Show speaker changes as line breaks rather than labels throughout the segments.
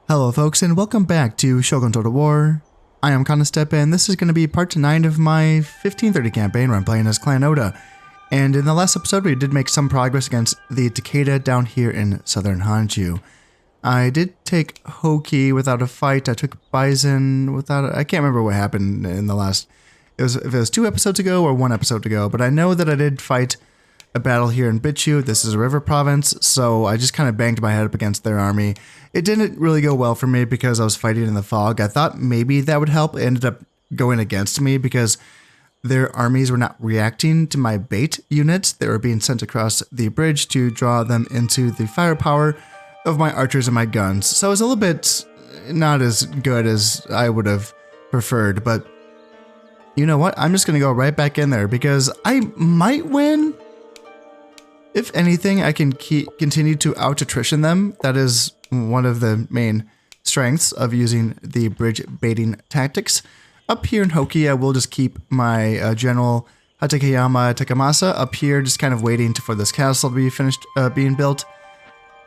Hello folks and welcome back to Shogun Total War. I am Kanastep and this is going to be part 9 of my 1530 campaign where I'm playing as Clan Oda. And in the last episode we did make some progress against the Takeda down here in southern Hanju. I did take Hoki without a fight, I took Bison without I can't remember what happened in the last, if it was 2 episodes ago or 1 episode ago, but I know that I did fight a battle here in Bichu. This is a river province, so I just kind of banged my head up against their army. It didn't really go well for me because I was fighting in the fog. I thought maybe that would help. It ended up going against me because their armies were not reacting to my bait units. They were being sent across the bridge to draw them into the firepower of my archers and my guns. So it was a little bit not as good as I would have preferred, but you know what? I'm just going to go right back in there because I might win. If anything, I can continue to out-attrition them. That is one of the main strengths of using the bridge baiting tactics. Up here in Hoki, I will just keep my General Hatakeyama Takamasa up here, just kind of waiting for this castle to be finished being built.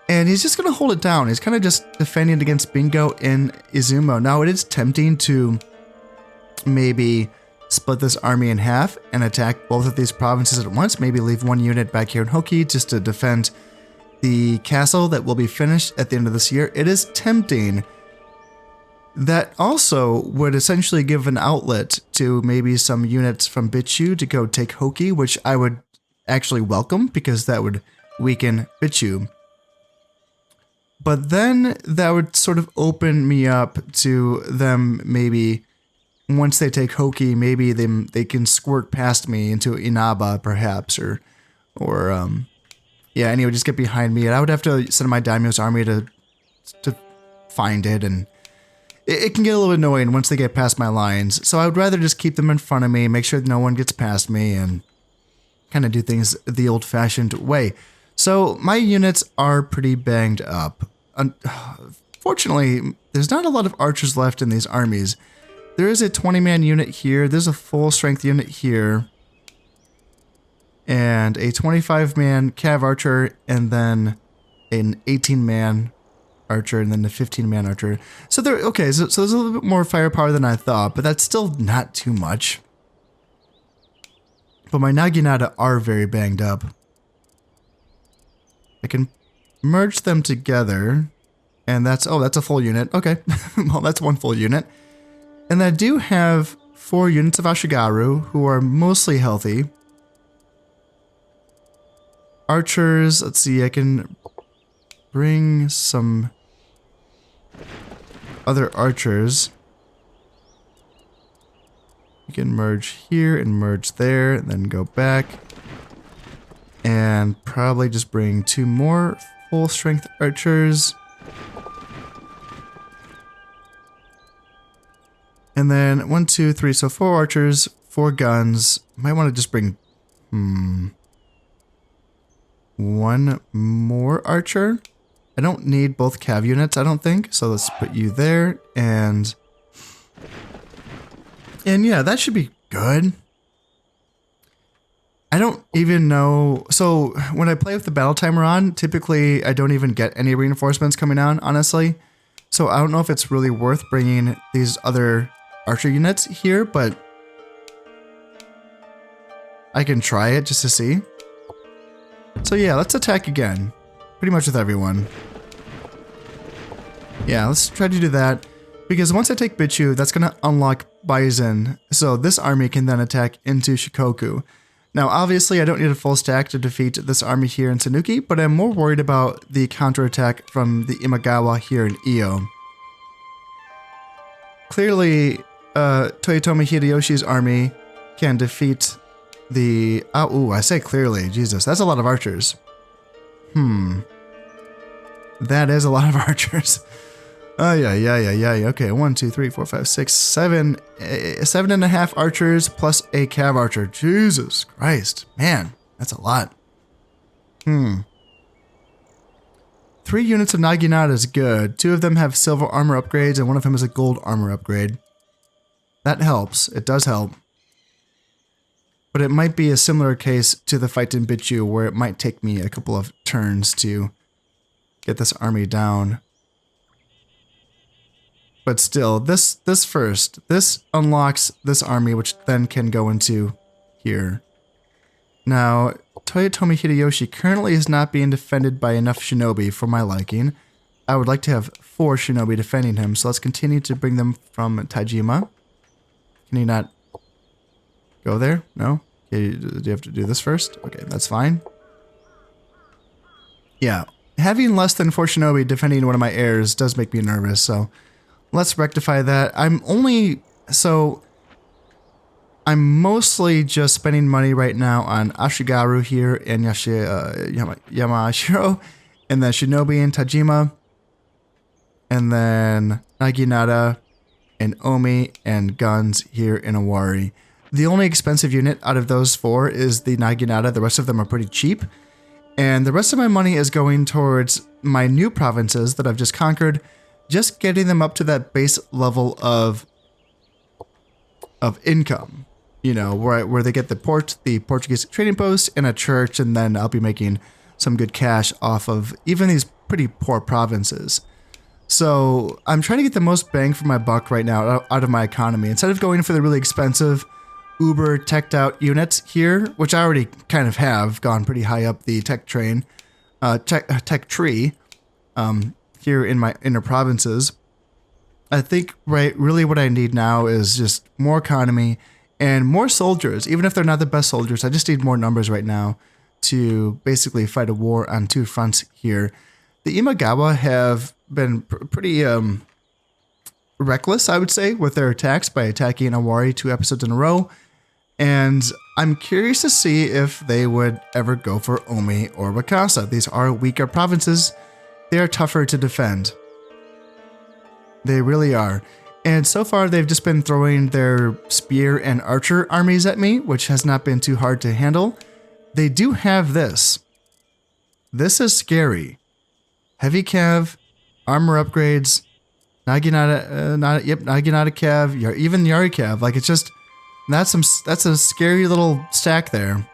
And he's just going to hold it down. He's kind of just defending against Bingo in Izumo. Now, it is tempting to maybe split this army in half and attack both of these provinces at once. Maybe leave one unit back here in Hoki just to defend the castle that will be finished at the end of this year. It is tempting. That also would essentially give an outlet to maybe some units from Bichu to go take Hoki, which I would actually welcome because that would weaken Bichu. But then that would sort of open me up to them maybe once they take Hoki, maybe they can squirt past me into Inaba, perhaps, or yeah. Anyway, just get behind me, and I would have to send my daimyo's army to find it, and it can get a little annoying once they get past my lines. So I would rather just keep them in front of me, make sure no one gets past me, and kind of do things the old-fashioned way. So my units are pretty banged up. Unfortunately, there's not a lot of archers left in these armies. There is a 20-man unit here, there's a full-strength unit here, and a 25-man cav archer, and then an 18-man archer, and then a 15-man archer. So there, okay, so there's a little bit more firepower than I thought, but that's still not too much. But my Naginata are very banged up. I can merge them together, and that's a full unit. Okay, well, that's one full unit. And I do have 4 units of Ashigaru, who are mostly healthy. Archers, let's see, I can bring some other archers. You can merge here and merge there, and then go back. And probably just bring 2 more full-strength archers. And then 1, 2, 3, so 4 archers, 4 guns. Might want to just bring, 1 more archer. I don't need both cav units, I don't think. So let's put you there, and yeah, that should be good. I don't even know. So when I play with the battle timer on, typically I don't even get any reinforcements coming on, honestly. So I don't know if it's really worth bringing these other archer units here, but I can try it just to see. So yeah, let's attack again. Pretty much with everyone. Yeah, let's try to do that. Because once I take Bichu, that's going to unlock Bison. So this army can then attack into Shikoku. Now, obviously, I don't need a full stack to defeat this army here in Tanuki, but I'm more worried about the counterattack from the Imagawa here in Iyo. Clearly, Toyotomi Hideyoshi's army can defeat the... Oh, I say clearly. Jesus, that's a lot of archers. That is a lot of archers. Oh, yeah. Okay, 1, 2, 3, 4, 5, 6, 7. 7.5 archers plus a cav archer. Jesus Christ. Man, that's a lot. 3 units of Naginata is good. 2 of them have silver armor upgrades, and 1 of them is a gold armor upgrade. That helps. It does help. But it might be a similar case to the fight in Bichu, where it might take me a couple of turns to get this army down. But still, this first. This unlocks this army, which then can go into here. Now, Toyotomi Hideyoshi currently is not being defended by enough shinobi for my liking. I would like to have 4 shinobi defending him, so let's continue to bring them from Tajima. Can he not go there? No? Okay, do you have to do this first? Okay, that's fine. Yeah, having less than 4 shinobi defending one of my heirs does make me nervous, so let's rectify that. I'm mostly just spending money right now on Ashigaru here and Yamashiro, and then Shinobi and Tajima, and then Naginata and Omi and guns here in Owari. The only expensive unit out of those 4 is the Naginata. The rest of them are pretty cheap. And the rest of my money is going towards my new provinces that I've just conquered, just getting them up to that base level of income. You know, where they get the Portuguese trading post and a church, and then I'll be making some good cash off of even these pretty poor provinces. So I'm trying to get the most bang for my buck right now out of my economy. Instead of going for the really expensive, uber teched out units here, which I already kind of have gone pretty high up the tech tree here in my inner provinces. I think really what I need now is just more economy and more soldiers. Even if they're not the best soldiers, I just need more numbers right now to basically fight a war on 2 fronts here. The Imagawa have been pretty reckless, I would say, with their attacks by attacking Owari 2 episodes in a row. And I'm curious to see if they would ever go for Omi or Wakasa. These are weaker provinces. They are tougher to defend. They really are. And so far, they've just been throwing their spear and archer armies at me, which has not been too hard to handle. They do have this. This is scary. Heavy cav, armor upgrades, Naginata cav, even Yari cav. Like, it's just, that's a scary little stack there.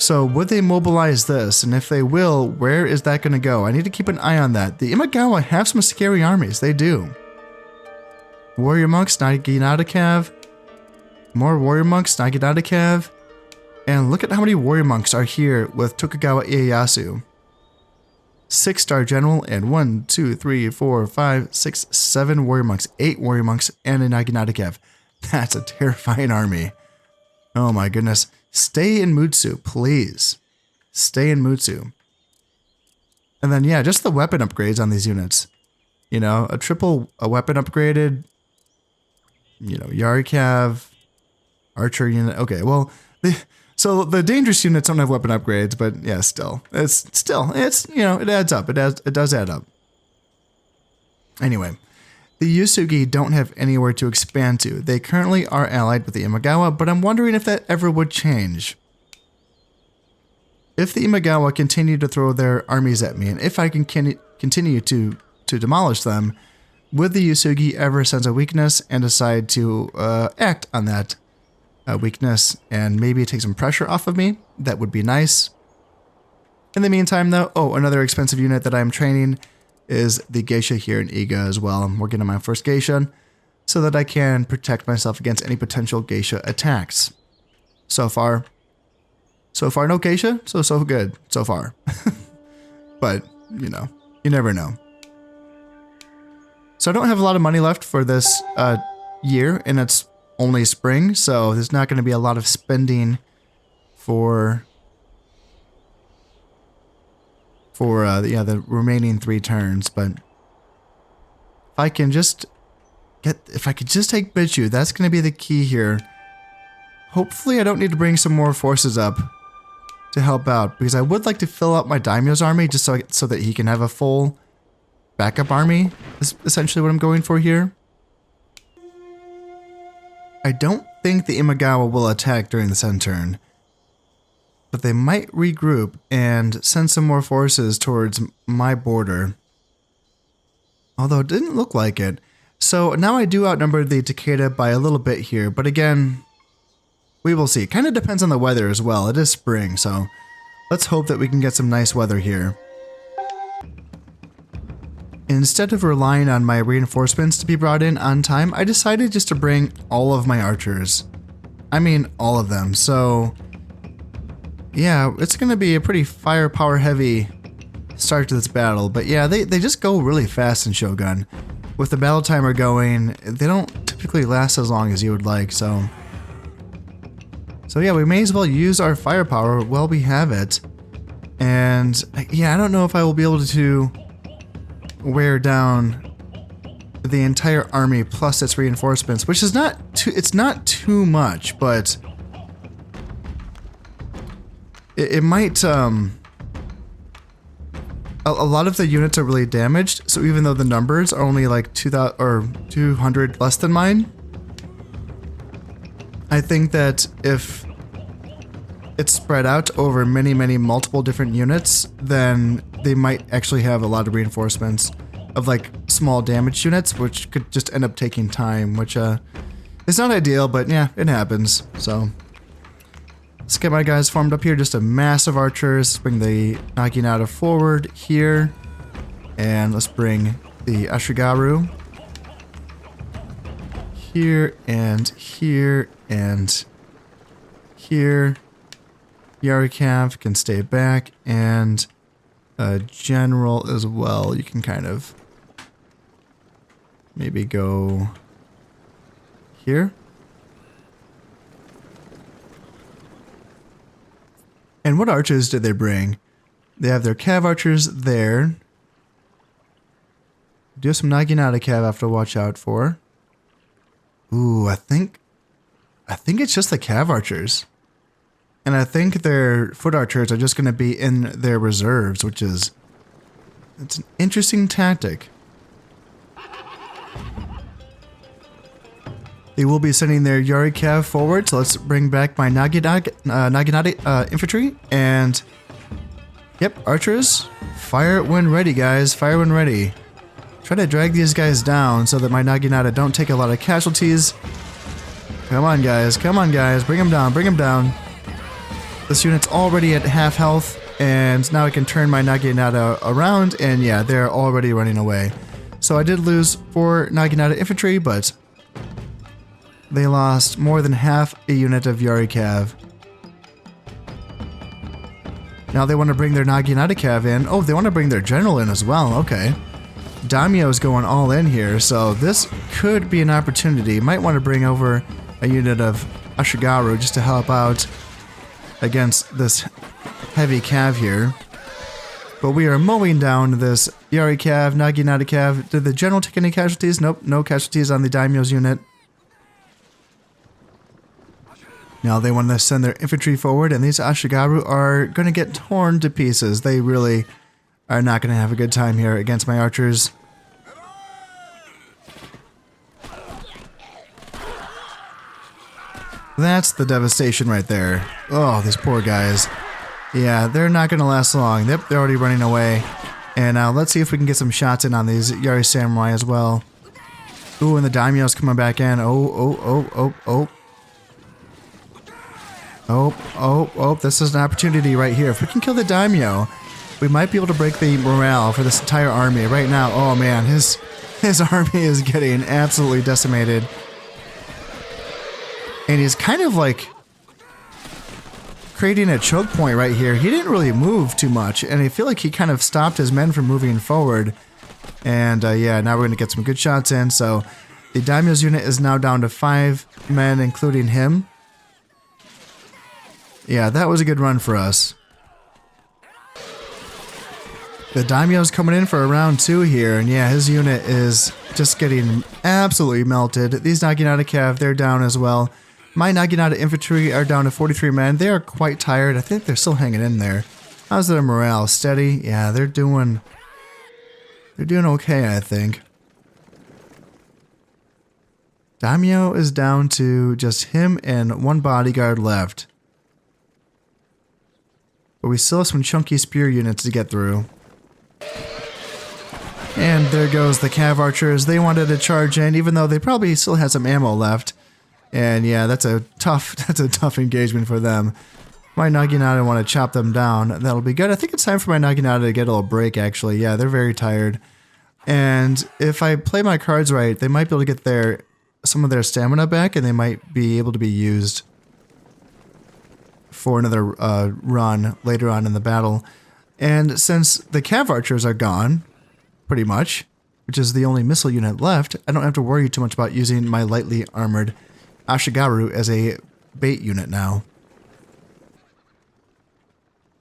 So would they mobilize this? And if they will, where is that going to go? I need to keep an eye on that. The Imagawa have some scary armies. They do. Warrior monks, Naginata cav. More warrior monks, Naginata cav. And look at how many warrior monks are here with Tokugawa Ieyasu. 6-star general and 1, 2, 3, 4, 5, 6, 7 warrior monks. 8 warrior monks and a Naginata cav. That's a terrifying army. Oh my goodness. Stay in Mutsu, please. Stay in Mutsu. And then, yeah, just the weapon upgrades on these units. You know, a weapon upgraded, you know, Yari cav, archer unit. Okay, well, so the dangerous units don't have weapon upgrades, but yeah, it's, you know, it adds up. It does add up. Anyway. The Yusugi don't have anywhere to expand to. They currently are allied with the Imagawa, but I'm wondering if that ever would change. If the Imagawa continue to throw their armies at me, and if I can continue to demolish them, would the Yusugi ever sense a weakness and decide to act on that weakness and maybe take some pressure off of me? That would be nice. In the meantime, though, another expensive unit that I'm training is the geisha here in Iga as well. I'm working on my first geisha so that I can protect myself against any potential geisha attacks. So far no geisha, so good so far. But, you know, you never know. So I don't have a lot of money left for this year, and it's only spring, so there's not going to be a lot of spending for the remaining 3 turns, but if I could just take Bichu, that's going to be the key here. Hopefully I don't need to bring some more forces up to help out, because I would like to fill out my daimyo's army just so that he can have a full backup army, is essentially what I'm going for here. I don't think the Imagawa will attack during the Sen turn, but they might regroup and send some more forces towards my border. Although it didn't look like it. So now I do outnumber the Takeda by a little bit here, but again, we will see. It kind of depends on the weather as well. It is spring, so let's hope that we can get some nice weather here. Instead of relying on my reinforcements to be brought in on time, I decided just to bring all of my archers. I mean, all of them. So, yeah, it's going to be a pretty firepower heavy start to this battle. But yeah, they just go really fast in Shogun. With the battle timer going, they don't typically last as long as you would like, so yeah, we may as well use our firepower while we have it. And yeah, I don't know if I will be able to wear down the entire army plus its reinforcements, which is it's not too much, but it might a lot of the units are really damaged, so even though the numbers are only like 2,000 or 200 less than mine, I think that if it's spread out over many multiple different units, then they might actually have a lot of reinforcements of like small damage units, which could just end up taking time, which is not ideal, but yeah, it happens. So let's get my guys formed up here, just a mass of archers. Bring the Naginata forward here. And let's bring the Ashigaru here and here and here. Yarikav can stay back, and General as well. You can kind of maybe go here. And what archers did they bring? They have their Cav archers there. Do have some Naginata Cav I have to watch out for. Ooh, I think it's just the Cav archers. And I think their foot archers are just going to be in their reserves, which is... it's an interesting tactic. They will be sending their Yari Cav forward, so let's bring back my Naginata infantry, and... yep, archers, fire when ready, guys, fire when ready. Try to drag these guys down so that my Naginata don't take a lot of casualties. Come on, guys, bring them down, bring them down. This unit's already at half health, and now I can turn my Naginata around, and yeah, they're already running away. So I did lose 4 Naginata infantry, but they lost more than half a unit of Yari Cav. Now they want to bring their Naginata Cav in. Oh, they want to bring their general in as well. Okay. Daimyo's going all in here, so this could be an opportunity. Might want to bring over a unit of Ashigaru just to help out against this heavy Cav here. But we are mowing down this Yari Cav, Naginata Cav. Did the general take any casualties? Nope, no casualties on the Daimyo's unit. Now they want to send their infantry forward, and these Ashigaru are going to get torn to pieces. They really are not going to have a good time here against my archers. That's the devastation right there. Oh, these poor guys. Yeah, they're not going to last long. Yep, they're already running away. And now let's see if we can get some shots in on these Yari Samurai as well. Ooh, and the Daimyo's coming back in. Oh. This is an opportunity right here. If we can kill the Daimyo, we might be able to break the morale for this entire army. Right now, oh man, his army is getting absolutely decimated. And he's kind of like creating a choke point right here. He didn't really move too much, and I feel like he kind of stopped his men from moving forward. And yeah, now we're going to get some good shots in. So the Daimyo's unit is now down to 5 men, including him. Yeah, that was a good run for us. The Daimyo's coming in for a round 2 here, and yeah, his unit is just getting absolutely melted. These Naginata Cav, they're down as well. My Naginata infantry are down to 43 men. They are quite tired. I think they're still hanging in there. How's their morale? Steady? Yeah, they're doing okay, I think. Daimyo is down to just him and 1 bodyguard left. But we still have some chunky spear units to get through. And there goes the Cav archers. They wanted to charge in, even though they probably still had some ammo left. And yeah, that's a tough engagement for them. My Naginata want to chop them down. That'll be good. I think it's time for my Naginata to get a little break, actually. Yeah, they're very tired. And if I play my cards right, they might be able to get some of their stamina back, and they might be able to be used for another run later on in the battle. And since the cav archers are gone, pretty much, which is the only missile unit left, I don't have to worry too much about using my lightly armored Ashigaru as a bait unit now.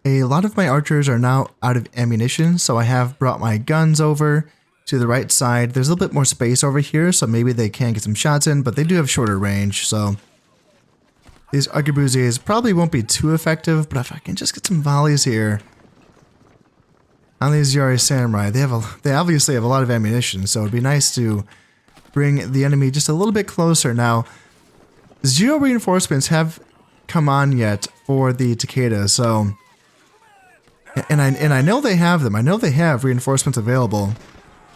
A lot of my archers are now out of ammunition, so I have brought my guns over to the right side. There's a little bit more space over here, so maybe they can get some shots in, but they do have shorter range, so these arquebusiers probably won't be too effective, but if I can just get some volleys here on these Yari Samurai, they obviously have a lot of ammunition, so it'd be nice to bring the enemy just a little bit closer. Now, 0 reinforcements have come on yet for the Takeda, so and I know they have them. I know they have reinforcements available.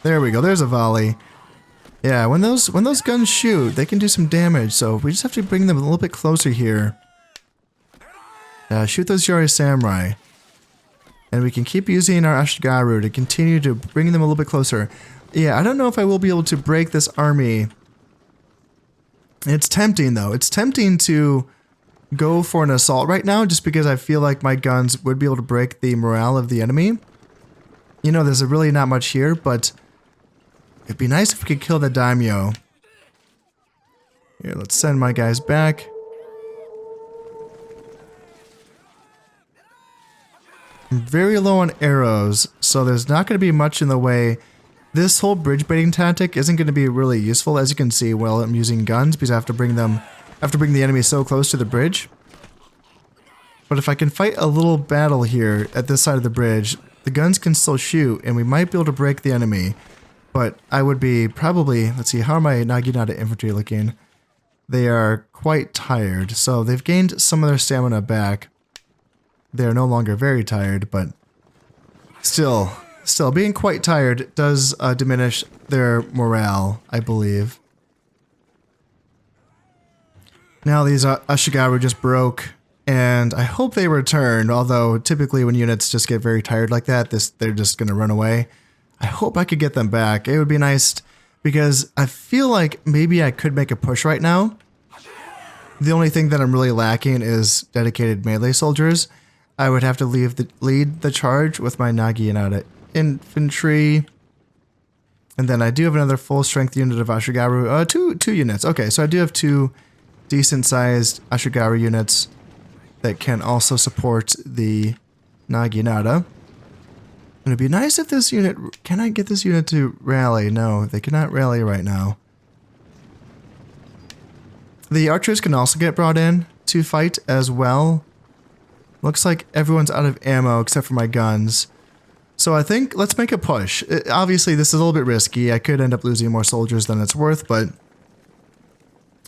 There we go. There's a volley. Yeah, when those guns shoot, they can do some damage. So we just have to bring them a little bit closer here. Shoot those Yari Samurai. And we can keep using our Ashigaru to continue to bring them a little bit closer. Yeah, I don't know if I will be able to break this army. It's tempting, though. It's tempting to go for an assault right now, just because I feel like my guns would be able to break the morale of the enemy. You know, there's really not much here, but it'd be nice if we could kill the daimyo. Here, let's send my guys back. I'm very low on arrows, so there's not going to be much in the way. This whole bridge baiting tactic isn't going to be really useful, as you can see, while I'm using guns, because I have to bring the enemy so close to the bridge. But if I can fight a little battle here at this side of the bridge, the guns can still shoot, and we might be able to break the enemy. But I would be probably, let's see, how are my Naginata infantry looking? They are quite tired, so they've gained some of their stamina back. They're no longer very tired, but still being quite tired does diminish their morale, I believe. Now these Ashigaru just broke, and I hope they return, although typically when units just get very tired like that, they're just going to run away. I hope I could get them back. It would be nice, because I feel like maybe I could make a push right now. The only thing that I'm really lacking is dedicated melee soldiers. I would have to lead the charge with my Naginata infantry. And then I do have another full strength unit of Ashigaru. Two units. Okay, so I do have 2 decent sized Ashigaru units that can also support the Naginata. It'd be nice if this unit... Can I get this unit to rally? No, they cannot rally right now. The archers can also get brought in to fight as well. Looks like everyone's out of ammo except for my guns. So I think let's make a push. Obviously, this is a little bit risky. I could end up losing more soldiers than it's worth, but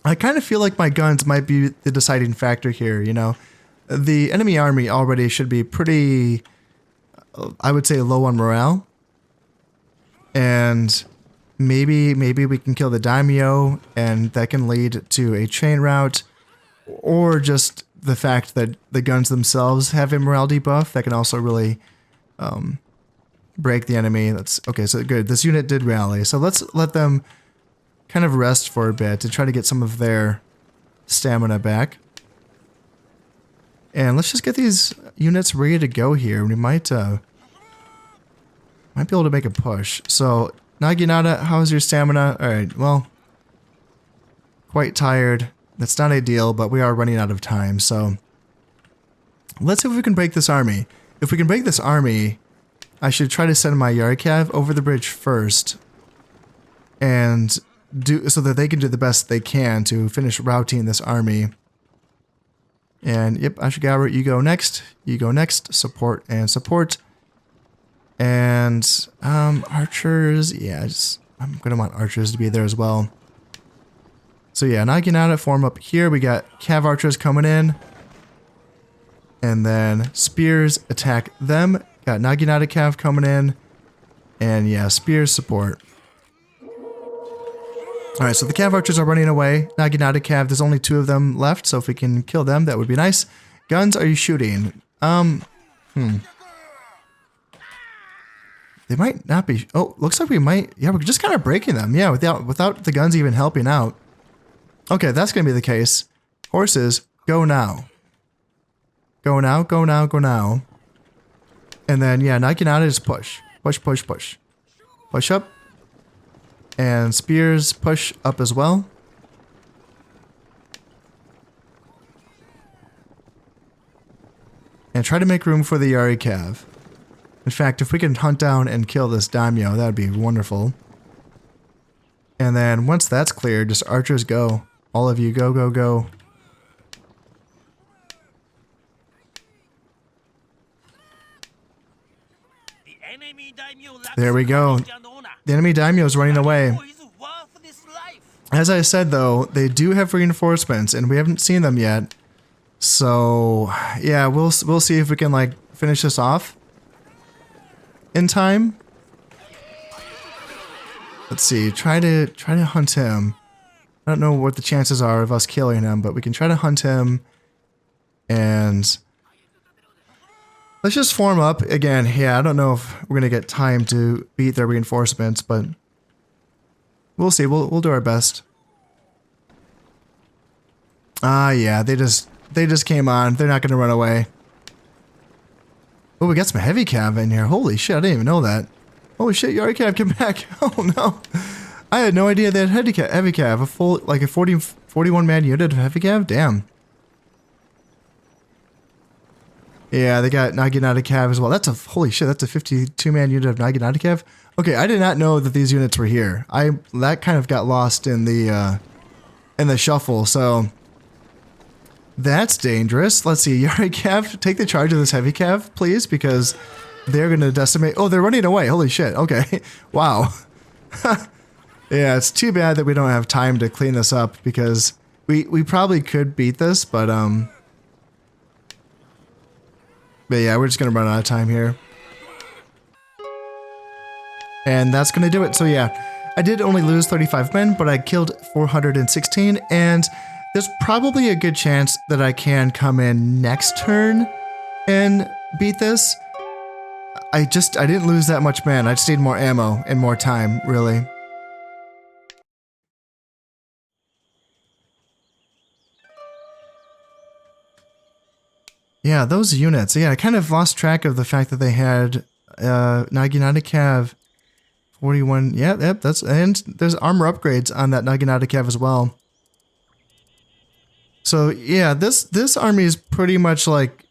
I kind of feel like my guns might be the deciding factor here, you know. The enemy army already should be pretty... I would say low on morale, and maybe we can kill the daimyo, and that can lead to a chain route, or just the fact that the guns themselves have a morale debuff that can also really break the enemy. That's okay. So good. This unit did rally, so let's let them kind of rest for a bit to try to get some of their stamina back. And let's just get these units ready to go here. We might be able to make a push. So, Naginata, how's your stamina? Alright, well, quite tired. That's not ideal, but we are running out of time. So, let's see if we can break this army. If we can break this army, I should try to send my Yarikav over the bridge first. And do so that they can do the best they can to finish routing this army. And yep, Ashigaru, you go next. You go next. Support and support. And archers, yeah, I'm gonna want archers to be there as well. So yeah, Naginata form up here. We got cav archers coming in. And then spears attack them. Got Naginata cav coming in. And yeah, spears support. Alright, so the cav archers are running away. Naginata cav, there's only 2 of them left, so if we can kill them, that would be nice. Guns, are you shooting? They They might not be. Oh, looks like we might. Yeah, we're just kind of breaking them. Yeah, without the guns even helping out. Okay, that's going to be the case. Horses, go now. Go now, go now, go now. And then, yeah, Naginata is push. Push, push, push. Push up. And spears push up as well. And try to make room for the Yari Cav. In fact, if we can hunt down and kill this daimyo, that would be wonderful. And then once that's cleared, just archers go. All of you go, go, go. There we go. The enemy daimyo is running away. As I said though, they do have reinforcements and we haven't seen them yet. So yeah, we'll see if we can like finish this off in time. Let's see. Try to hunt him. I don't know what the chances are of us killing him, but we can try to hunt him. And let's just form up again. Yeah, I don't know if we're gonna get time to beat their reinforcements, but we'll see. We'll do our best. Ah, yeah. They just came on. They're not gonna run away. Oh, we got some heavy cav in here. Holy shit! I didn't even know that. Holy shit! Yari cav, come back! Oh no! I had no idea they had heavy cav. A full, like a 41 man unit of heavy cav. Damn. Yeah, they got Naginata cav as well. That's a holy shit. That's a 52 man unit of Naginata cav. Okay, I did not know that these units were here. That kind of got lost in the shuffle. So that's dangerous. Let's see, Yari cav, take the charge of this heavy cav, please, because they're gonna decimate. Oh, they're running away. Holy shit. Okay, wow. Yeah, it's too bad that we don't have time to clean this up because we probably could beat this, but yeah, we're just gonna run out of time here. And that's gonna do it. So yeah, I did only lose 35 men, but I killed 416, and there's probably a good chance that I can come in next turn and beat this. I didn't lose that much men. I just need more ammo and more time, really. Yeah, those units. Yeah, I kind of lost track of the fact that they had Naginata cav 41. Yep, and there's armor upgrades on that Naginata cav as well. So yeah, this army is pretty much like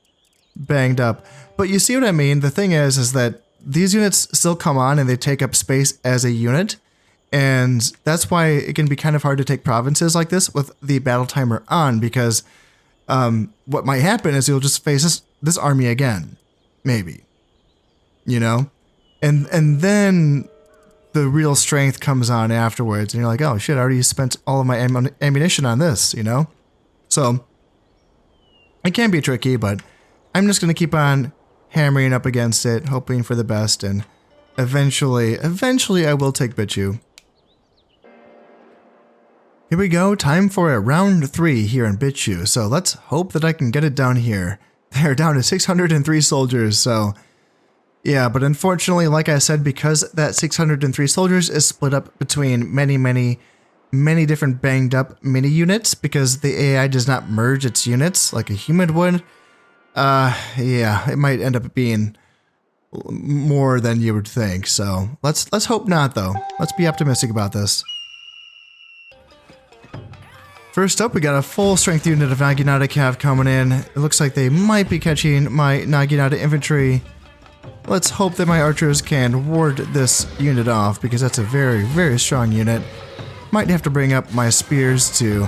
banged up. But you see what I mean? The thing is that these units still come on and they take up space as a unit. And that's why it can be kind of hard to take provinces like this with the battle timer on, because what might happen is you'll just face this army again, maybe, you know, and then the real strength comes on afterwards, and you're like, oh shit, I already spent all of my ammunition on this, you know. So it can be tricky, but I'm just gonna keep on hammering up against it, hoping for the best, and eventually I will take Bichu. Here we go, time for a round 3 here in Bichu, so let's hope that I can get it down here. They're down to 603 soldiers, so yeah, but unfortunately, like I said, because that 603 soldiers is split up between many different banged up mini units, because the AI does not merge its units like a human would, yeah, it might end up being more than you would think, so let's hope not though. Let's be optimistic about this. First up, we got a full strength unit of Naginata cav coming in. It looks like they might be catching my Naginata infantry. Let's hope that my archers can ward this unit off, because that's a very strong unit. Might have to bring up my spears to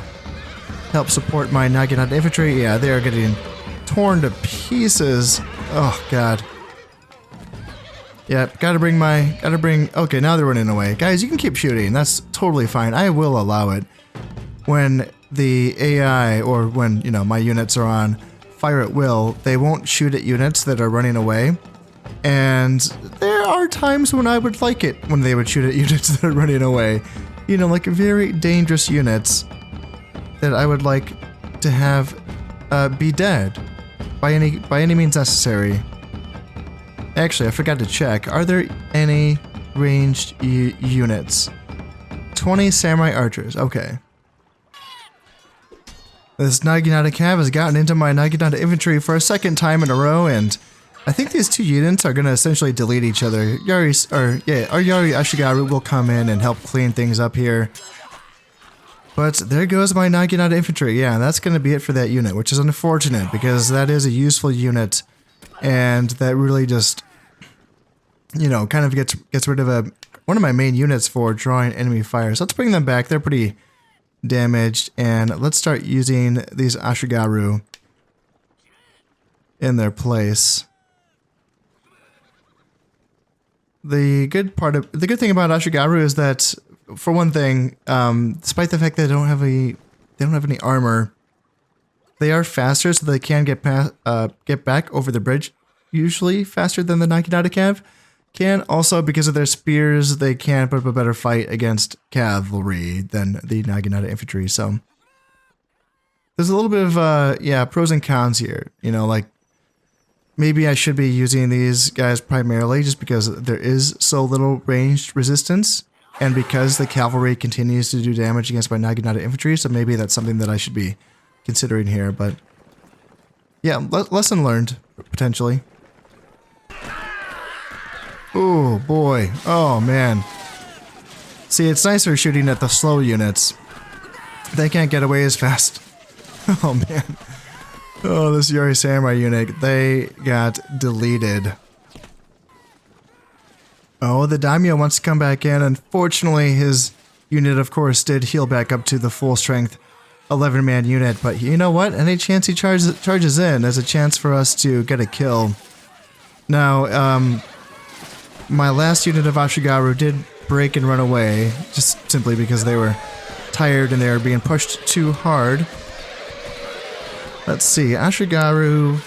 help support my Naginata infantry. Yeah, they are getting torn to pieces. Oh god. Yeah, gotta bring. Okay, now they're running away. Guys, you can keep shooting. That's totally fine. I will allow it. When the AI, or when, you know, my units are on fire at will, they won't shoot at units that are running away. And there are times when I would like it when they would shoot at units that are running away. You know, like very dangerous units that I would like to have be dead by any means necessary. Actually, I forgot to check. Are there any ranged units? 20 samurai archers. Okay. This Naginata cav has gotten into my Naginata infantry for a second time in a row, and I think these two units are going to essentially delete each other. Our Yari Ashigaru will come in and help clean things up here. But there goes my Naginata infantry. Yeah, that's going to be it for that unit, which is unfortunate because that is a useful unit, and that really just, you know, kind of gets rid of one of my main units for drawing enemy fire. So let's bring them back. They're pretty damaged, and let's start using these Ashigaru in their place. The good thing about Ashigaru is that, for one thing, despite the fact that they don't have any armor, they are faster, so they can get back over the bridge usually faster than the Naginata cav can. Also, because of their spears, they can put up a better fight against cavalry than the Naginata infantry. So there's a little bit of pros and cons here. You know, like, maybe I should be using these guys primarily just because there is so little ranged resistance, and because the cavalry continues to do damage against my Naginata infantry, so maybe that's something that I should be considering here. But yeah, lesson learned, potentially. Oh boy. Oh man. See, it's nicer shooting at the slow units. They can't get away as fast. Oh man. Oh, this Yari Samurai unit, they got deleted. Oh, the Daimyo wants to come back in. Unfortunately, his unit, of course, did heal back up to the full strength 11-man unit. But you know what? Any chance he charges in, there's a chance for us to get a kill. Now, my last unit of Ashigaru did break and run away, just simply because they were tired and they were being pushed too hard. Let's see, Ashigaru,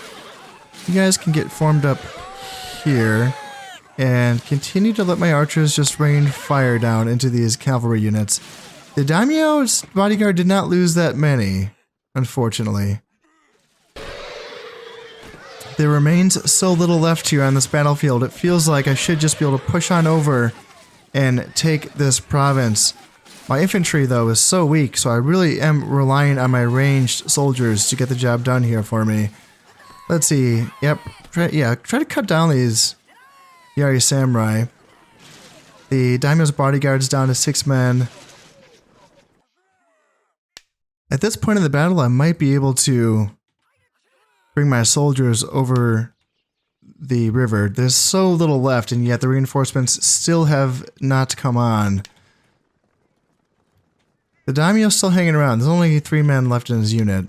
you guys can get formed up here and continue to let my archers just rain fire down into these cavalry units. The Daimyo's bodyguard did not lose that many, unfortunately. There remains so little left here on this battlefield, it feels like I should just be able to push on over and take this province. My infantry, though, is so weak, so I really am relying on my ranged soldiers to get the job done here for me. Let's see. Yep. Try to cut down these Yari Samurai. The Daimyo's bodyguard's down to 6 men. At this point in the battle, I might be able to bring my soldiers over the river. There's so little left, and yet the reinforcements still have not come on. The Daimyo's still hanging around. There's only 3 men left in his unit.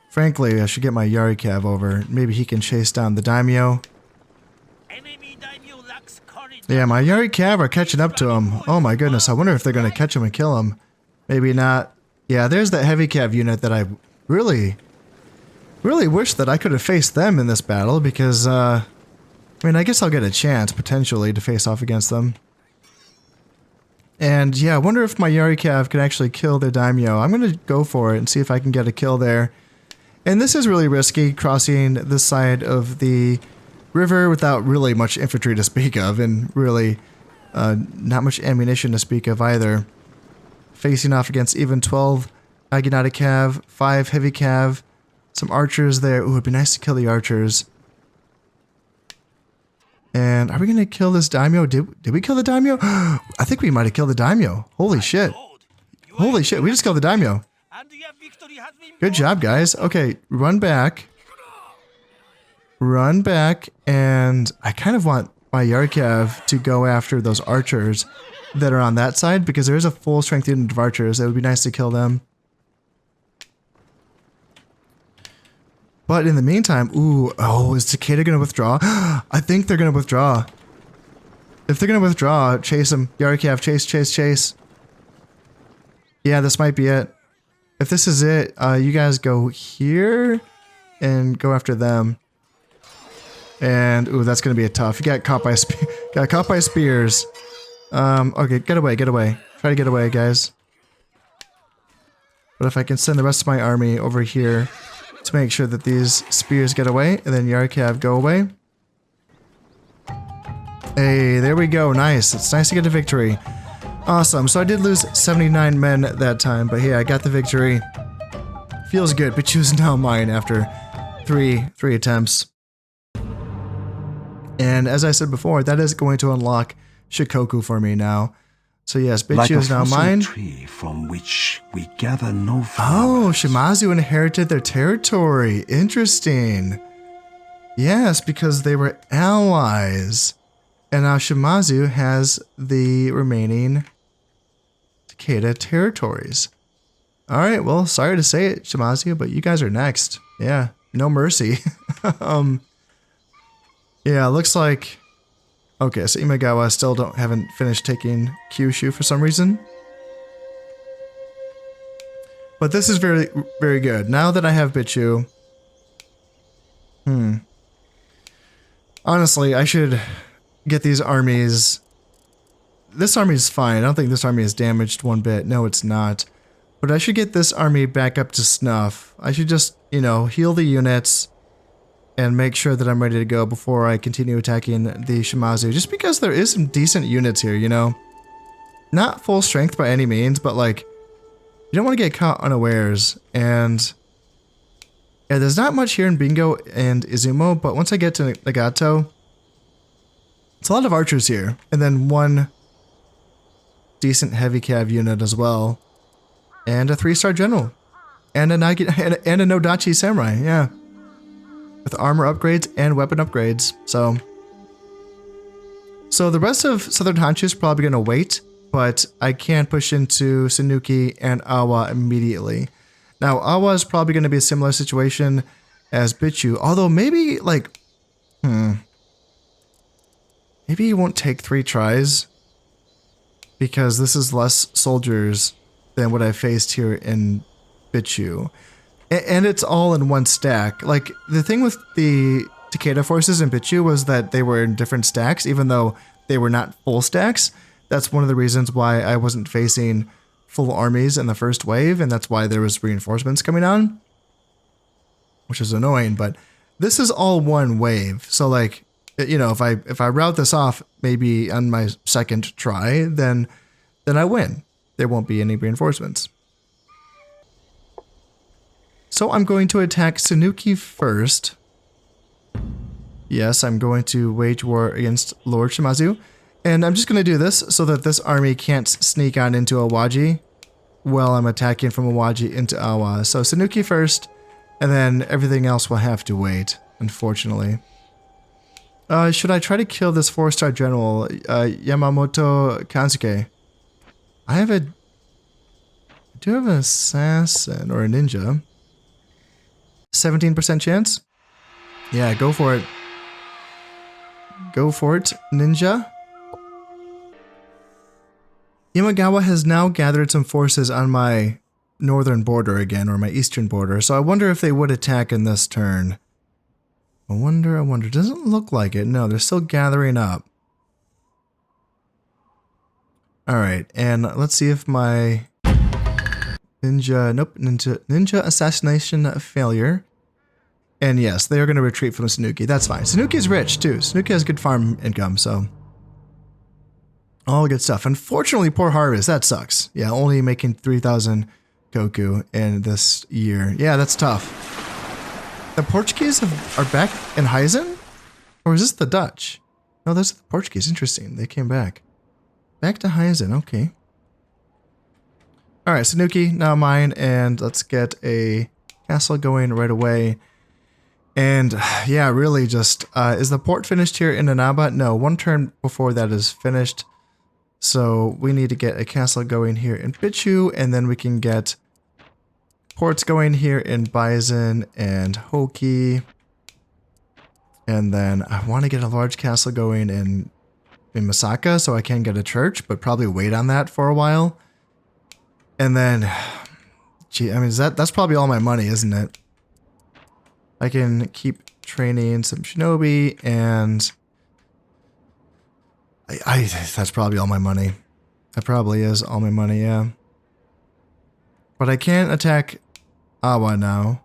Frankly, I should get my Yari Cav over. Maybe he can chase down the Daimyo. Yeah, my Yari Cav are catching up to him. Oh my goodness, I wonder if they're going to catch him and kill him. Maybe not. Yeah, there's that heavy Cav unit that I really wish that I could have faced them in this battle, because, I mean, I guess I'll get a chance, potentially, to face off against them. And yeah, I wonder if my Yari Cav can actually kill their Daimyo. I'm going to go for it and see if I can get a kill there. And this is really risky, crossing this side of the river without really much infantry to speak of, and really not much ammunition to speak of either. Facing off against even 12 Naginata Cav, 5 heavy Cav, some archers there. Ooh, it'd be nice to kill the archers. And are we going to kill this Daimyo? Did we kill the Daimyo? I think we might have killed the Daimyo. Holy shit. Holy shit, we just killed the Daimyo. Good job, guys. Okay, run back. Run back, and I kind of want my Yari Cav to go after those archers that are on that side, because there is a full strength unit of archers. It would be nice to kill them. But in the meantime, ooh, oh, is Takeda going to withdraw? I think they're going to withdraw. If they're going to withdraw, chase them. Yari Cav, chase, chase, chase. Yeah, this might be it. If this is it, you guys go here and go after them. And ooh, that's going to be a tough. You got caught by spears. Okay, get away, get away. Try to get away, guys. But if I can send the rest of my army over here to make sure that these spears get away, and then Yarkav go away. Hey, there we go. Nice. It's nice to get a victory. Awesome. So I did lose 79 men that time, but hey, I got the victory. Feels good, but choose now mine after three attempts. And as I said before, that is going to unlock Shikoku for me now. So yes, Bichu is now mine.
Tree from which we gather no
oh, Shimazu inherited their territory. Interesting. Yes, because they were allies. And now Shimazu has the remaining Takeda territories. Alright, well, sorry to say it, Shimazu, but you guys are next. Yeah, no mercy. Yeah, looks like... Okay, so Imagawa still haven't finished taking Kyushu for some reason. But this is very, very good. Now that I have Bichu... Honestly, I should get these armies... This army is fine. I don't think this army is damaged one bit. No, it's not. But I should get this army back up to snuff. I should just, you know, heal the units... and make sure that I'm ready to go before I continue attacking the Shimazu. Just because there is some decent units here, you know? Not full strength by any means, but like, you don't want to get caught unawares. And yeah, there's not much here in Bingo and Izumo, but once I get to Nagato, it's a lot of archers here. And then one decent heavy cav unit as well. And a 3-star general. And a Nodachi samurai, yeah. With armor upgrades and weapon upgrades, so the rest of Southern Honshu is probably going to wait, but I can push into Sanuki and Awa immediately. Now, Awa is probably going to be a similar situation as Bichu, although maybe, like, maybe he won't take 3 tries, because this is less soldiers than what I faced here in Bichu. And it's all in one stack. Like, the thing with the Takeda forces in Bichu was that they were in different stacks, even though they were not full stacks. That's one of the reasons why I wasn't facing full armies in the first wave, and that's why there was reinforcements coming on. Which is annoying, but this is all one wave. So, like, you know, if I route this off maybe on my second try, then I win. There won't be any reinforcements. So I'm going to attack Sanuki first. Yes, I'm going to wage war against Lord Shimazu. And I'm just going to do this so that this army can't sneak on into Awaji while I'm attacking from Awaji into Awa. So Sanuki first, and then everything else will have to wait, unfortunately. Should I try to kill this 4-star general, Yamamoto Kansuke? I do have an assassin, or a ninja. 17% chance? Yeah, go for it. Go for it, ninja. Imagawa has now gathered some forces on my northern border again, or my eastern border, so I wonder if they would attack in this turn. I wonder. Doesn't look like it. No, they're still gathering up. Alright, and let's see if my ninja assassination failure. And yes, they are going to retreat from Sanuki. That's fine. Sanuki is rich too. Sanuki has good farm income, so all good stuff. Unfortunately, poor harvest. That sucks. Yeah, only making 3,000 koku in this year. Yeah, that's tough. The Portuguese are back in Heisen? Or is this the Dutch? No, those are the Portuguese. Interesting. They came back. Back to Heisen. Okay. Alright, Sanuki, now mine. And let's get a castle going right away. And yeah, really just, is the port finished here in Inaba? No, one turn before that is finished. So we need to get a castle going here in Bichu, and then we can get ports going here in Bison and Hoki. And then I want to get a large castle going in Masaka so I can get a church, but probably wait on that for a while. And then, gee, I mean, that's probably all my money, isn't it? I can keep training some shinobi, and that's probably all my money. That probably is all my money, yeah. But I can't attack Awa now.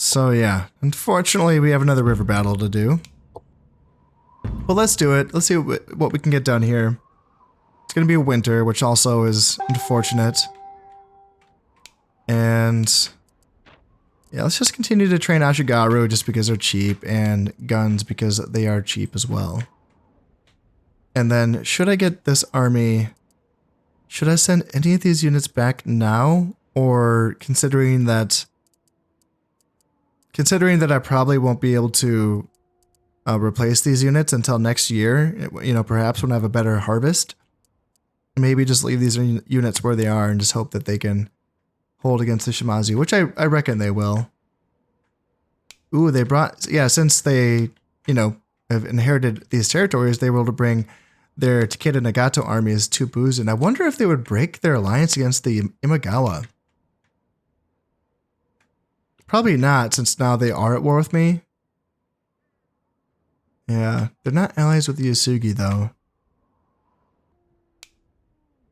So yeah, unfortunately we have another river battle to do. But let's do it. Let's see what we can get done here. It's going to be a winter, which also is unfortunate. And yeah, let's just continue to train Ashigaru just because they're cheap, and guns because they are cheap as well. And then, should I get this army... Should I send any of these units back now? Or considering that I probably won't be able to replace these units until next year, you know, perhaps when I have a better harvest, maybe just leave these units where they are and just hope that they can hold against the Shimazu, which I reckon they will. Ooh, they brought... Yeah, since they, you know, have inherited these territories, they were able to bring their Takeda Nagato armies to Buzen. I wonder if they would break their alliance against the Imagawa. Probably not, since now they are at war with me. Yeah, they're not allies with the Yasugi, though.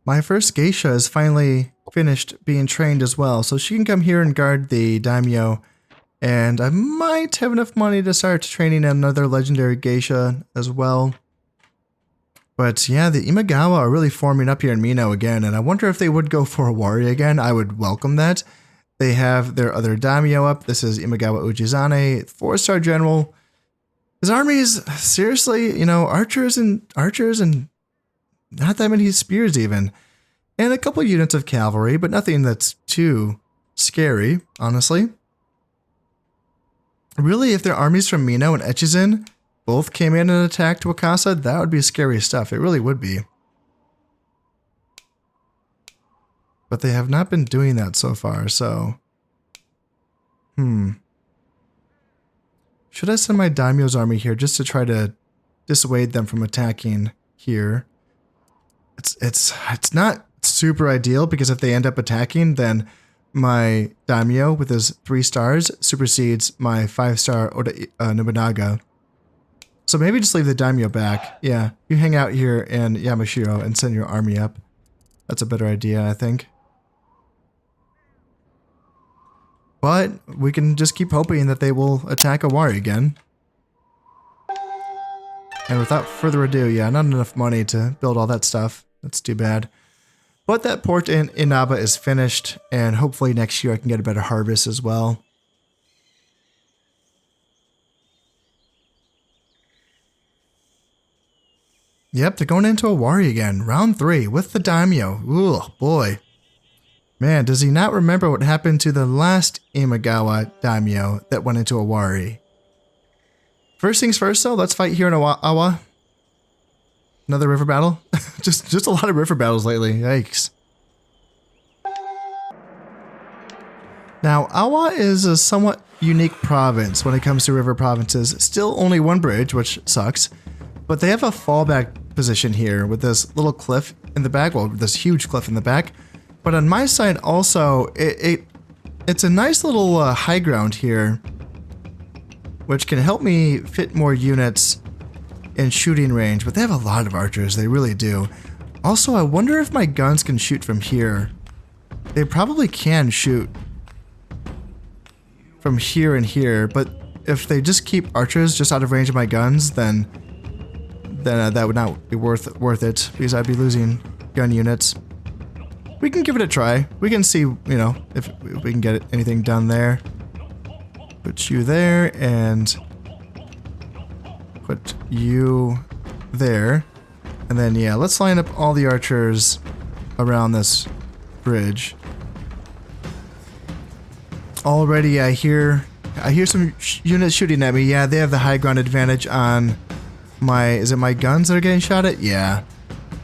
My first geisha is finally finished being trained as well, so she can come here and guard the daimyo. And I might have enough money to start training another legendary geisha as well. But yeah, the Imagawa are really forming up here in Mino again, and I wonder if they would go for a warrior again. I would welcome that. They have their other daimyo up. This is Imagawa Ujizane, 4-star general. His army is seriously, you know, archers and not that many spears even. And a couple units of cavalry, but nothing that's too scary, honestly. Really, if their armies from Mino and Echizen both came in and attacked Wakasa, that would be scary stuff. It really would be. But they have not been doing that so far, so... Should I send my daimyo's army here just to try to dissuade them from attacking here? It's not super ideal, because if they end up attacking, then my daimyo with his 3 stars supersedes my 5-star Nobunaga. So maybe just leave the daimyo back. Yeah, you hang out here in Yamashiro and send your army up. That's a better idea, I think. But we can just keep hoping that they will attack Owari again. And without further ado, yeah, not enough money to build all that stuff. That's too bad. But that port in Inaba is finished, and hopefully next year I can get a better harvest as well. Yep, they're going into Owari again. Round 3 with the daimyo. Ooh, boy. Man, does he not remember what happened to the last Imagawa daimyo that went into Owari? First things first, though, let's fight here in Awa. Another river battle? just a lot of river battles lately. Yikes. Now, Awa is a somewhat unique province when it comes to river provinces. Still only one bridge, which sucks. But they have a fallback position here with this little cliff in the back. Well, this huge cliff in the back. But on my side also, it's a nice little high ground here, which can help me fit more units in shooting range. But they have a lot of archers, they really do. Also, I wonder if my guns can shoot from here. They probably can shoot from here and here, but if they just keep archers just out of range of my guns, then that would not be worth it, because I'd be losing gun units. We can give it a try. We can see, you know, if we can get anything done there. Put you there and put you there. And then, yeah, let's line up all the archers around this bridge. Already I hear some units shooting at me. Yeah, they have the high ground advantage on my... Is it my guns that are getting shot at? Yeah.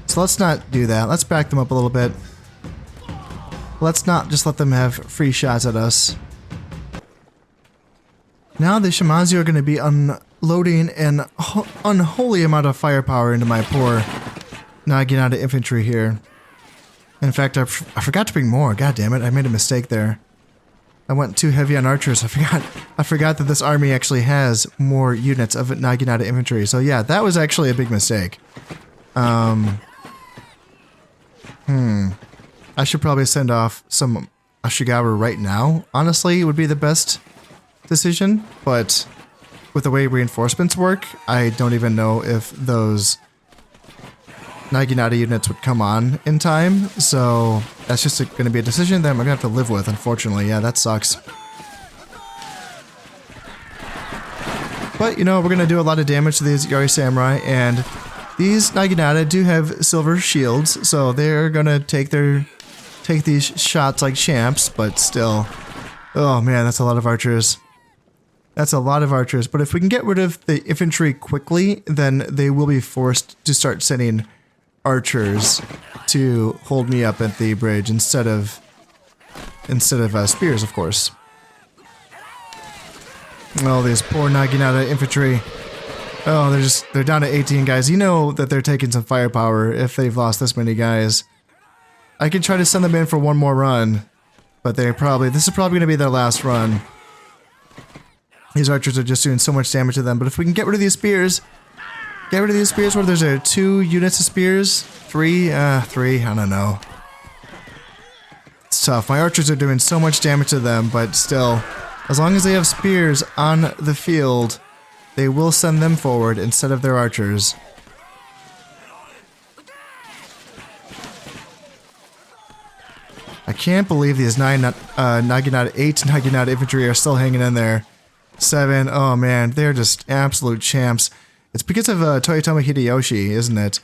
So let's not do that. Let's back them up a little bit. Let's not just let them have free shots at us. Now the Shimazu are going to be unloading an unholy amount of firepower into my poor Naginata infantry here. In fact, I forgot to bring more. God damn it, I made a mistake there. I went too heavy on archers. I forgot that this army actually has more units of Naginata infantry. So yeah, that was actually a big mistake. I should probably send off some Ashigaru right now. Honestly, it would be the best decision, but with the way reinforcements work, I don't even know if those Naginata units would come on in time, so that's just going to be a decision that I'm going to have to live with, unfortunately. Yeah, that sucks. But, you know, we're going to do a lot of damage to these Yari Samurai, and these Naginata do have silver shields, so they're going to take these shots like champs, but still. Oh man, that's a lot of archers. That's a lot of archers, but if we can get rid of the infantry quickly, then they will be forced to start sending archers to hold me up at the bridge instead of spears, of course. Oh, these poor Naginata infantry. Oh, they're down to 18 guys. You know that they're taking some firepower if they've lost this many guys. I could try to send them in for one more run, but this is probably going to be their last run. These archers are just doing so much damage to them, but if we can get rid of these spears, where there's 2 units of spears, 3, I don't know. It's tough. My archers are doing so much damage to them, but still, as long as they have spears on the field, they will send them forward instead of their archers. I can't believe these 8 Naginata infantry are still hanging in there. 7, oh man, they're just absolute champs. It's because of Toyotomi Hideyoshi, isn't it?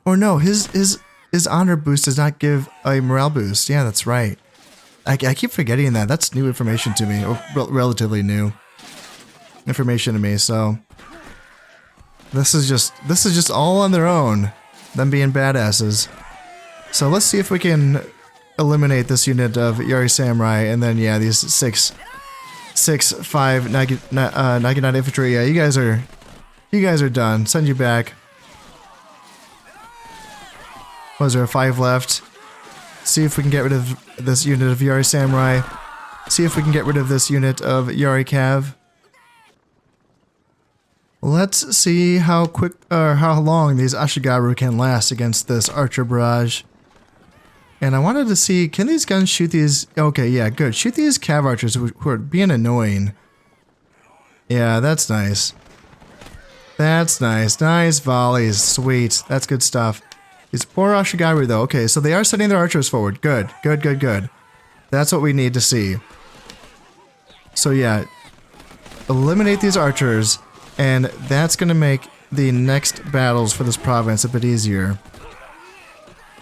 Or no, his honor boost does not give a morale boost. Yeah, that's right. I keep forgetting that. That's new information to me, or relatively new information to me. So this is just all on their own, them being badasses. So let's see if we can eliminate this unit of Yari Samurai, and then yeah, these 5 Naginata infantry. Yeah, you guys are done. Send you back. Was there 5 left? See if we can get rid of this unit of Yari Samurai. See if we can get rid of this unit of Yari Cav. Let's see how quick or how long these Ashigaru can last against this archer barrage. And I wanted to see, can these guns shoot these? Okay, yeah, good. Shoot these cav archers who are being annoying. Yeah, that's nice. That's nice. Nice volleys. Sweet. That's good stuff. These poor Ashigaru though. Okay, so they are sending their archers forward. Good. Good, good, good. That's what we need to see. So yeah, eliminate these archers, and that's going to make the next battles for this province a bit easier.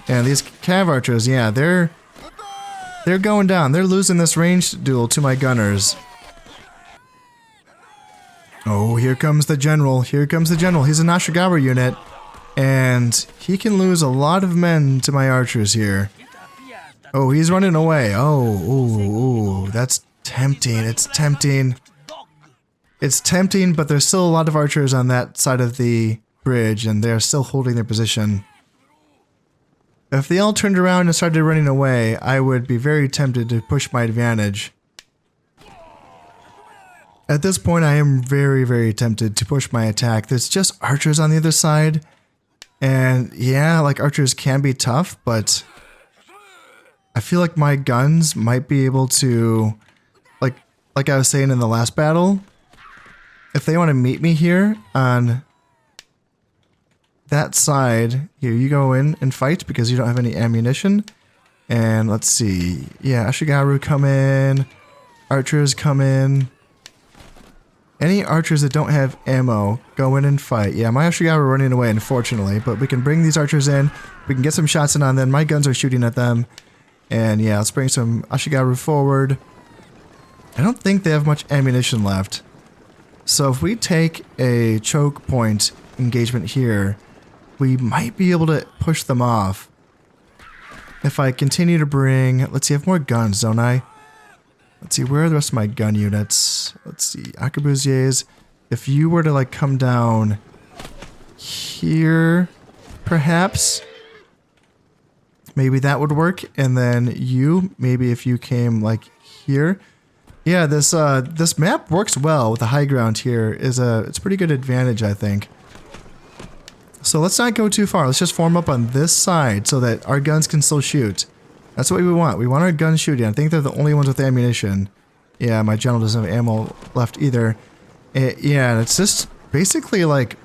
And these cav archers, yeah, they're going down. They're losing this ranged duel to my gunners. Oh, here comes the general. Here comes the general. He's an Ashigaru unit, and he can lose a lot of men to my archers here. Oh, he's running away. Oh, ooh, that's tempting. It's tempting. It's tempting, but there's still a lot of archers on that side of the bridge, and they're still holding their position. If they all turned around and started running away, I would be very tempted to push my advantage. At this point, I am very, very tempted to push my attack. There's just archers on the other side. And yeah, like archers can be tough, but I feel like my guns might be able to, like I was saying in the last battle, if they want to meet me here on that side, here you go in and fight because you don't have any ammunition. And let's see. Yeah, Ashigaru come in. Archers come in. Any archers that don't have ammo, go in and fight. Yeah, my Ashigaru are running away, unfortunately. But we can bring these archers in. We can get some shots in on them. My guns are shooting at them. And yeah, let's bring some Ashigaru forward. I don't think they have much ammunition left. So if we take a choke point engagement here, we might be able to push them off. If I continue to bring... Let's see, I have more guns, don't I? Let's see, where are the rest of my gun units? Let's see, arquebusiers. If you were to, like, come down here, perhaps, maybe that would work. And then you, maybe if you came, like, here. Yeah, this map works well with the high ground here. It's a pretty good advantage, I think. So let's not go too far. Let's just form up on this side so that our guns can still shoot. That's what we want. We want our guns shooting. I think they're the only ones with ammunition. Yeah, my general doesn't have ammo left either. Yeah, it's just basically like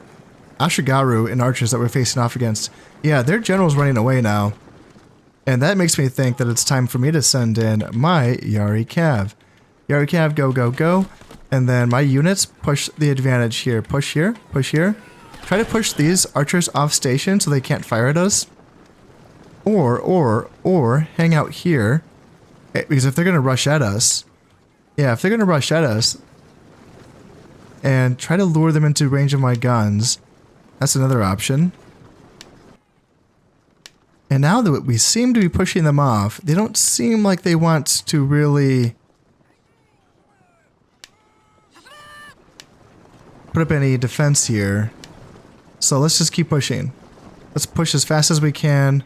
Ashigaru and archers that we're facing off against. Yeah, their general's running away now. And that makes me think that it's time for me to send in my Yari Cav. Yari Cav, go, go, go. And then my units push the advantage here. Push here, push here. Try to push these archers off station so they can't fire at us. Or hang out here. Because if they're going to rush at us... Yeah, if they're going to rush at us... And try to lure them into range of my guns. That's another option. And now that we seem to be pushing them off, they don't seem like they want to really put up any defense here. So let's just keep pushing. Let's push as fast as we can.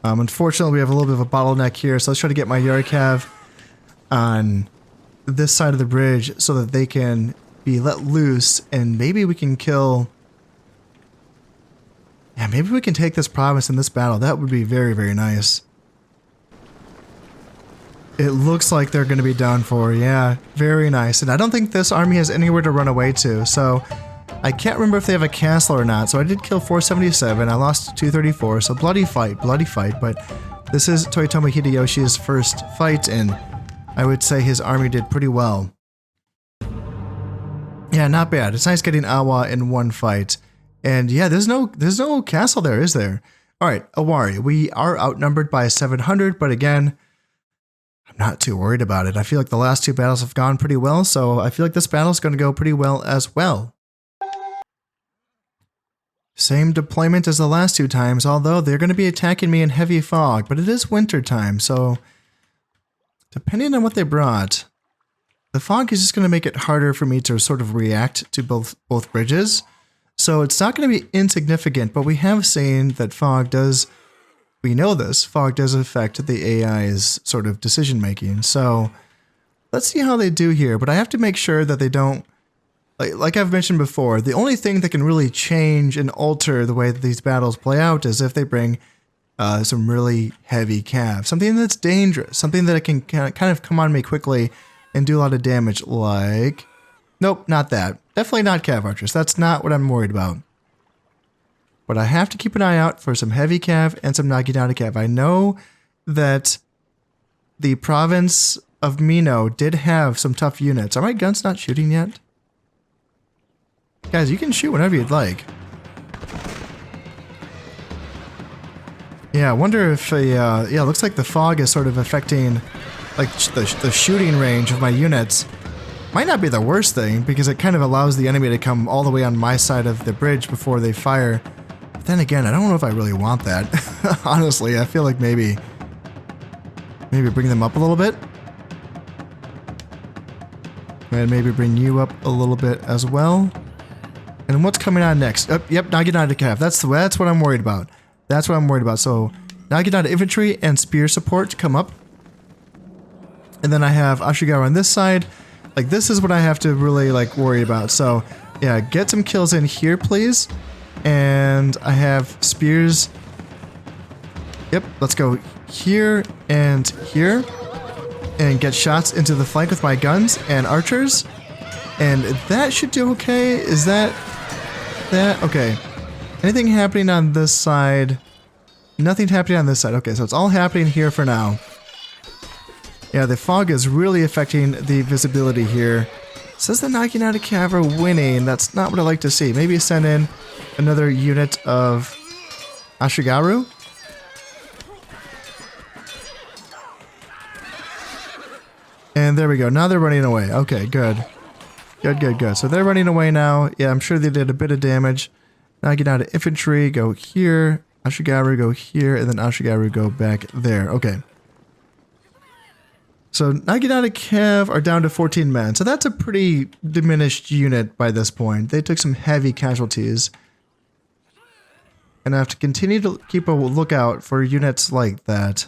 Unfortunately, we have a little bit of a bottleneck here, so let's try to get my Yarikav on this side of the bridge so that they can be let loose, and maybe we can kill... Yeah, maybe we can take this province in this battle. That would be very, very nice. It looks like they're going to be done for. Yeah, very nice. And I don't think this army has anywhere to run away to. So I can't remember if they have a castle or not. So I did kill 477. I lost 234. So bloody fight. But this is Toyotomi Hideyoshi's first fight, and I would say his army did pretty well. Yeah, not bad. It's nice getting Awa in one fight. And yeah, there's no castle there, is there? All right, Awari. We are outnumbered by 700, but again, I'm not too worried about it. I feel like the last two battles have gone pretty well, so I feel like this battle is going to go pretty well as well. Same deployment as the last two times, although they're going to be attacking me in heavy fog, but it is winter time, so depending on what they brought, the fog is just going to make it harder for me to sort of react to both bridges. So it's not going to be insignificant, but we have seen that fog does, we know this, fog does affect the AI's sort of decision making. So let's see how they do here, but I have to make sure that they don't, like I've mentioned before, the only thing that can really change and alter the way that these battles play out is if they bring some really heavy cav, something that's dangerous, something that it can kind of come on me quickly and do a lot of damage, like, nope, not that. Definitely not cav archers. That's not what I'm worried about. But I have to keep an eye out for some heavy cav and some Naginata cav. I know that the province of Mino did have some tough units. Are my guns not shooting yet? Guys, you can shoot whenever you'd like. Yeah, I wonder if yeah, it looks like the fog is sort of affecting like the shooting range of my units. Might not be the worst thing, because it kind of allows the enemy to come all the way on my side of the bridge before they fire. But then again, I don't know if I really want that. Honestly, I feel like maybe bring them up a little bit. And maybe bring you up a little bit as well. And what's coming on next? Oh, yep, Naginata Cav. That's what I'm worried about. That's what I'm worried about. So, Naginata Infantry and Spear Support come up. And then I have Ashigaru on this side. Like, this is what I have to really, like, worry about. So, yeah, get some kills in here, please. And I have spears. Yep, let's go here and here. And get shots into the flank with my guns and archers. And that should do okay. Is that... Okay. Anything happening on this side? Nothing happening on this side. Okay, so it's all happening here for now. Yeah, the fog is really affecting the visibility here. It says the Naginata Cav are winning. That's not what I like to see. Maybe send in another unit of Ashigaru. And there we go. Now they're running away. Okay, good. Good. So they're running away now. Yeah, I'm sure they did a bit of damage. Naginata Infantry, go here. Ashigaru, go here. And then Ashigaru, go back there. Okay. So Naginata Cav are down to 14 men. So that's a pretty diminished unit by this point. They took some heavy casualties. And I have to continue to keep a lookout for units like that.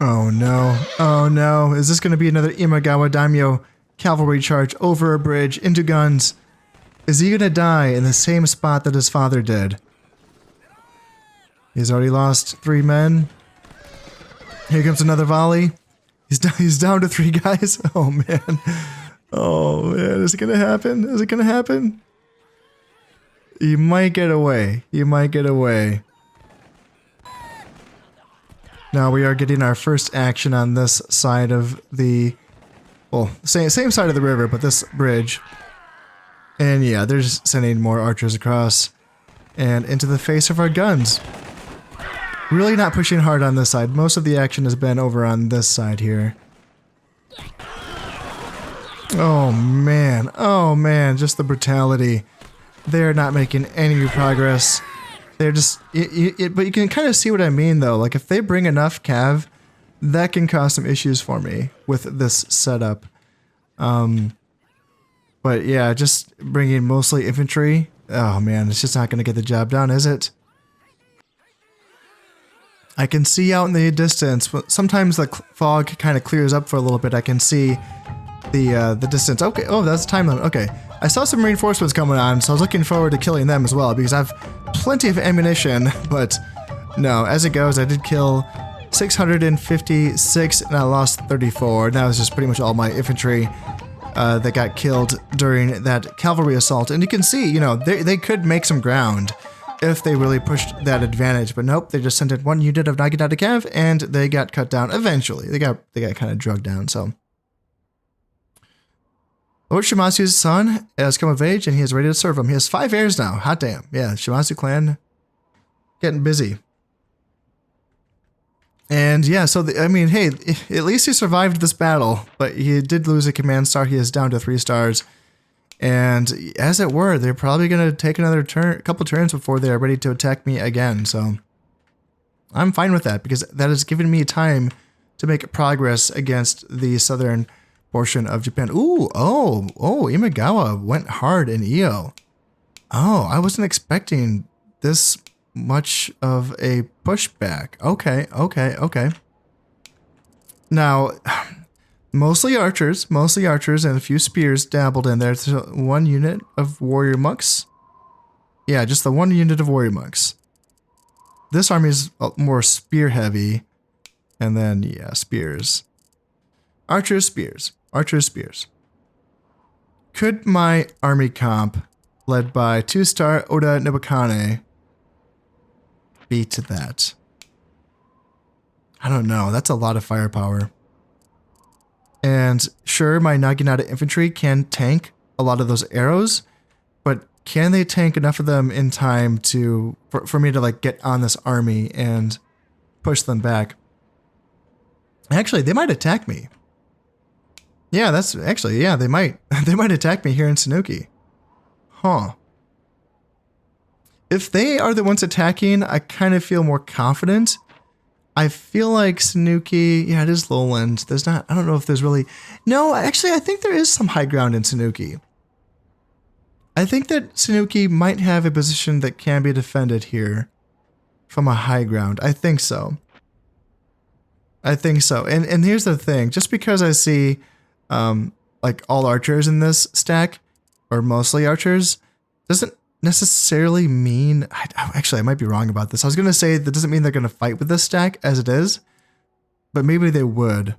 Oh no. Oh no. Is this going to be another Imagawa Daimyo cavalry charge over a bridge into guns? Is he going to die in the same spot that his father did? He's already lost 3 men. Here comes another volley. He's down to 3 guys. Oh man. Oh man, is it gonna happen? Is it gonna happen? You might get away. You might get away. Now we are getting our first action on this side of the, well, same side of the river, but this bridge. And yeah, they're just sending more archers across and into the face of our guns. Really not pushing hard on this side. Most of the action has been over on this side here. Oh man, just the brutality. They're not making any progress. They're just, but you can kind of see what I mean though. Like if they bring enough cav, that can cause some issues for me with this setup. But yeah, just bringing mostly infantry. Oh man, it's just not going to get the job done, is it? I can see out in the distance. Sometimes the fog kind of clears up for a little bit. I can see the distance. Okay, oh, that's time limit. Okay, I saw some reinforcements coming on, so I was looking forward to killing them as well because I have plenty of ammunition. But no, as it goes, I did kill 656 and I lost 34. And that was just pretty much all my infantry that got killed during that cavalry assault. And you can see, you know, they could make some ground if they really pushed that advantage, but nope, they just sent in 1 unit of Naginata Cav and they got cut down eventually. They got kind of drugged down, so. Lord Shimasu's son has come of age and he is ready to serve him. He has 5 heirs now. Hot damn. Yeah, Shimasu clan getting busy. And yeah, so I mean, hey, at least he survived this battle, but he did lose a command star. He is down to 3 stars. And as it were, they're probably going to take another couple turns before they are ready to attack me again. So I'm fine with that because that has given me time to make progress against the southern portion of Japan. Ooh, oh, Imagawa went hard in Iyo. Oh, I wasn't expecting this much of a pushback. Okay. Now, mostly archers and a few spears dabbled in there. So 1 unit of warrior monks. Yeah, just the 1 unit of warrior monks. This army is more spear heavy. And then, yeah, spears. Archers, spears. Archers, spears. Could my army comp, led by 2-star Oda Nobukane, beat that? I don't know. That's a lot of firepower. And sure, my Naginata infantry can tank a lot of those arrows, but can they tank enough of them in time for me to like get on this army and push them back? Actually, they might attack me. Yeah, that's actually, yeah, they might. They might attack me here in Sanuki. Huh. If they are the ones attacking, I kind of feel more confident. I feel like Sanuki, yeah, it is lowland. There's not, I don't know if there's really, no, actually, I think there is some high ground in Sanuki. I think that Sanuki might have a position that can be defended here from a high ground. I think so. And here's the thing, just because I see like all archers in this stack, or mostly archers, doesn't necessarily mean, actually I might be wrong about this. I was going to say that doesn't mean they're going to fight with this stack as it is, but maybe they would.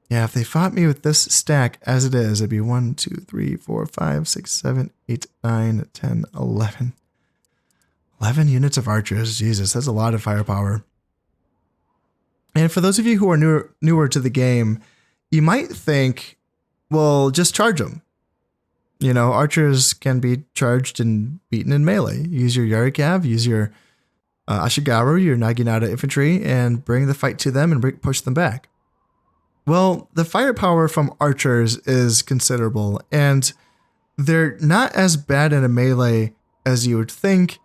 Yeah, if they fought me with this stack as it is, it'd be 1, 2, 3, 4, 5, 6, 7, 8, 9, 10, 11. 11 units of archers. Jesus, that's a lot of firepower. And for those of you who are newer to the game, you might think, well, just charge them. You know, archers can be charged and beaten in melee. Use your Yarikav, use your Ashigaru, your Naginata infantry, and bring the fight to them and push them back. Well, the firepower from archers is considerable, and they're not as bad in a melee as you would think,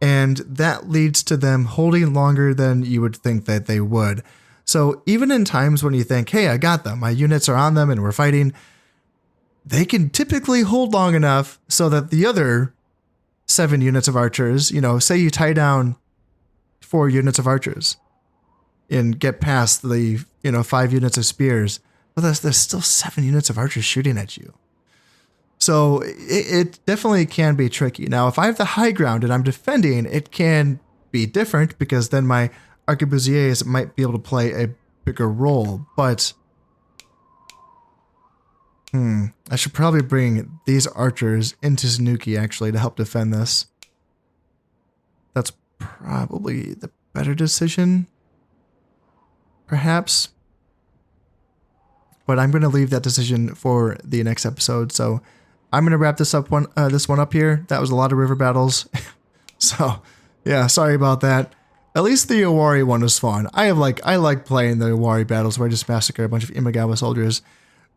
and that leads to them holding longer than you would think that they would. So even in times when you think, hey, I got them, my units are on them and we're fighting, they can typically hold long enough so that the other 7 units of archers, you know, say you tie down 4 units of archers and get past the, 5 units of spears, well, there's still 7 units of archers shooting at you. So it definitely can be tricky. Now, if I have the high ground and I'm defending, it can be different because then my arquebusiers might be able to play a bigger role, but I should probably bring these archers into Sanuki actually to help defend this. That's probably the better decision, perhaps. But I'm going to leave that decision for the next episode. So I'm going to wrap this one up here. That was a lot of river battles. So yeah, sorry about that. At least the Owari one was fun. I like playing the Owari battles where I just massacre a bunch of Imagawa soldiers.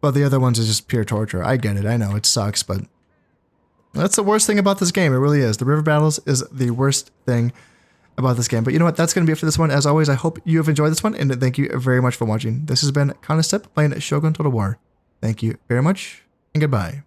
But the other ones are just pure torture. I get it. I know it sucks, but that's the worst thing about this game. It really is. The river battles is the worst thing about this game. But you know what? That's going to be it for this one. As always, I hope you have enjoyed this one, and thank you very much for watching. This has been Conestep playing Shogun Total War. Thank you very much, and goodbye.